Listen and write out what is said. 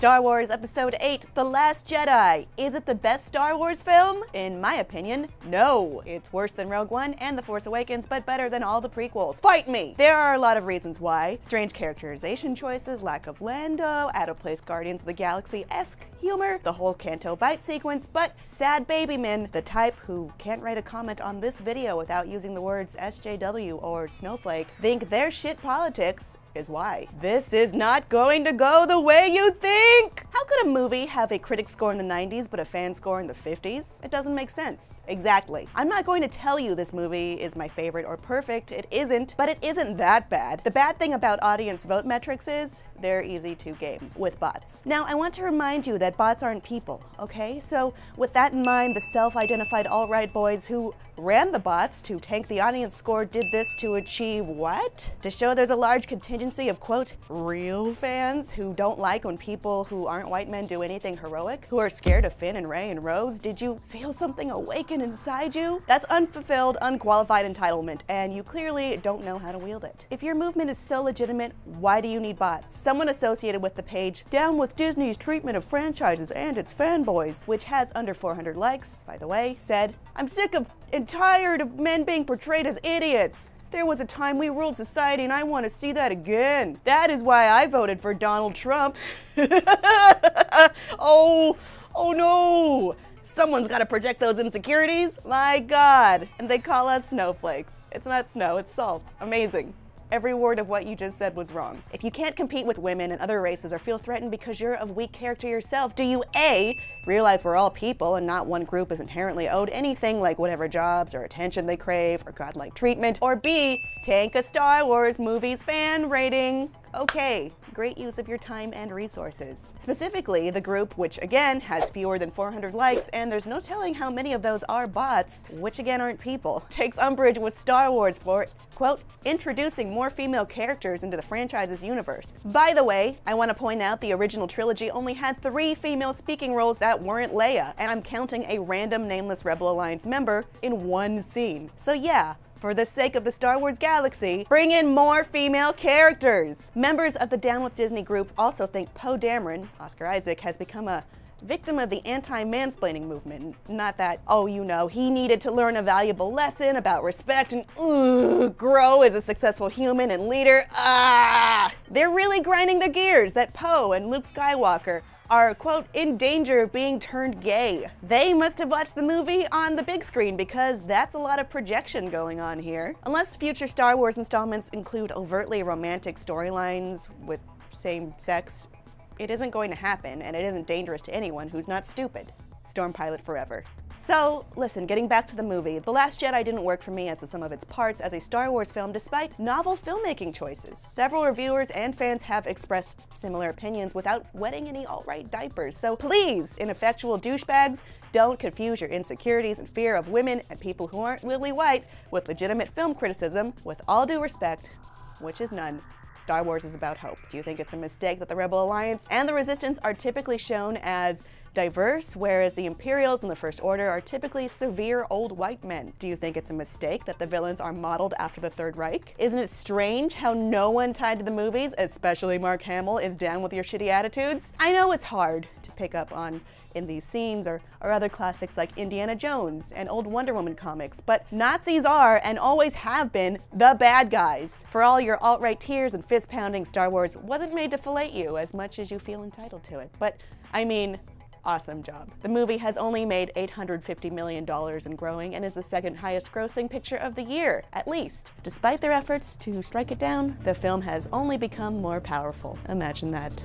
Star Wars Episode 8, The Last Jedi. Is it the best Star Wars film? In my opinion, no. It's worse than Rogue One and The Force Awakens, but better than all the prequels. Fight me! There are a lot of reasons why. Strange characterization choices, lack of Lando, out-of-place Guardians of the Galaxy-esque humor, the whole Canto Bight sequence, but sad Babymen, the type who can't write a comment on this video without using the words SJW or snowflake, think their shit politics is why. This is not going to go the way you think! How could a movie have a critic score in the 90s but a fan score in the 50s? It doesn't make sense. Exactly. I'm not going to tell you this movie is my favorite or perfect. It isn't, but it isn't that bad. The bad thing about audience vote metrics is they're easy to game with bots. Now, I want to remind you that bots aren't people, okay? So with that in mind, the self-identified alt-right boys who ran the bots to tank the audience score did this to achieve what? To show there's a large contingency of, quote, real fans who don't like when people who aren't white men do anything heroic, who are scared of Finn and Rey and Rose. Did you feel something awaken inside you? That's unfulfilled, unqualified entitlement, and you clearly don't know how to wield it. If your movement is so legitimate, why do you need bots? Someone associated with the page, Down with Disney's treatment of franchises and its fanboys, which has under 400 likes, by the way, said, I'm sick of and tired of men being portrayed as idiots. There was a time we ruled society and I want to see that again. That is why I voted for Donald Trump. Oh no. Someone's got to project those insecurities. My God. And they call us snowflakes. It's not snow, it's salt. Amazing. Every word of what you just said was wrong. If you can't compete with women and other races or feel threatened because you're of weak character yourself, do you A, realize we're all people and not one group is inherently owed anything like whatever jobs or attention they crave or godlike treatment, or B, tank a Star Wars movies fan rating? Okay, great use of your time and resources. Specifically, the group, which again has fewer than 400 likes, and there's no telling how many of those are bots, which again aren't people, takes umbrage with Star Wars for, quote, introducing more female characters into the franchise's universe. By the way, I want to point out the original trilogy only had 3 female speaking roles that weren't Leia, and I'm counting a random nameless Rebel Alliance member in one scene. So yeah, for the sake of the Star Wars galaxy, bring in more female characters! Members of the Down with Disney group also think Poe Dameron, Oscar Isaac, has become a victim of the anti-mansplaining movement. Not that, oh, you know, he needed to learn a valuable lesson about respect and grow as a successful human and leader. They're really grinding their gears that Poe and Luke Skywalker are, quote, in danger of being turned gay. They must have watched the movie on the big screen because that's a lot of projection going on here. Unless future Star Wars installments include overtly romantic storylines with same sex, it isn't going to happen, and it isn't dangerous to anyone who's not stupid. Storm Pilot forever. So, listen, getting back to the movie, The Last Jedi didn't work for me as the sum of its parts as a Star Wars film despite novel filmmaking choices. Several reviewers and fans have expressed similar opinions without wetting any alt-right diapers. So please, ineffectual douchebags, don't confuse your insecurities and fear of women and people who aren't lily white with legitimate film criticism. With all due respect, which is none, Star Wars is about hope. Do you think it's a mistake that the Rebel Alliance and the Resistance are typically shown as diverse, whereas the Imperials and the First Order are typically severe old white men? Do you think it's a mistake that the villains are modeled after the Third Reich? Isn't it strange how no one tied to the movies, especially Mark Hamill, is down with your shitty attitudes? I know it's hard to pick up on in these scenes or other classics like Indiana Jones and old Wonder Woman comics, but Nazis are and always have been the bad guys. For all your alt-right tears and fist-pounding, Star Wars wasn't made to fillet you as much as you feel entitled to it. But, I mean, awesome job. The movie has only made $850 million and growing and is the second highest grossing picture of the year, at least. Despite their efforts to strike it down, the film has only become more powerful. Imagine that.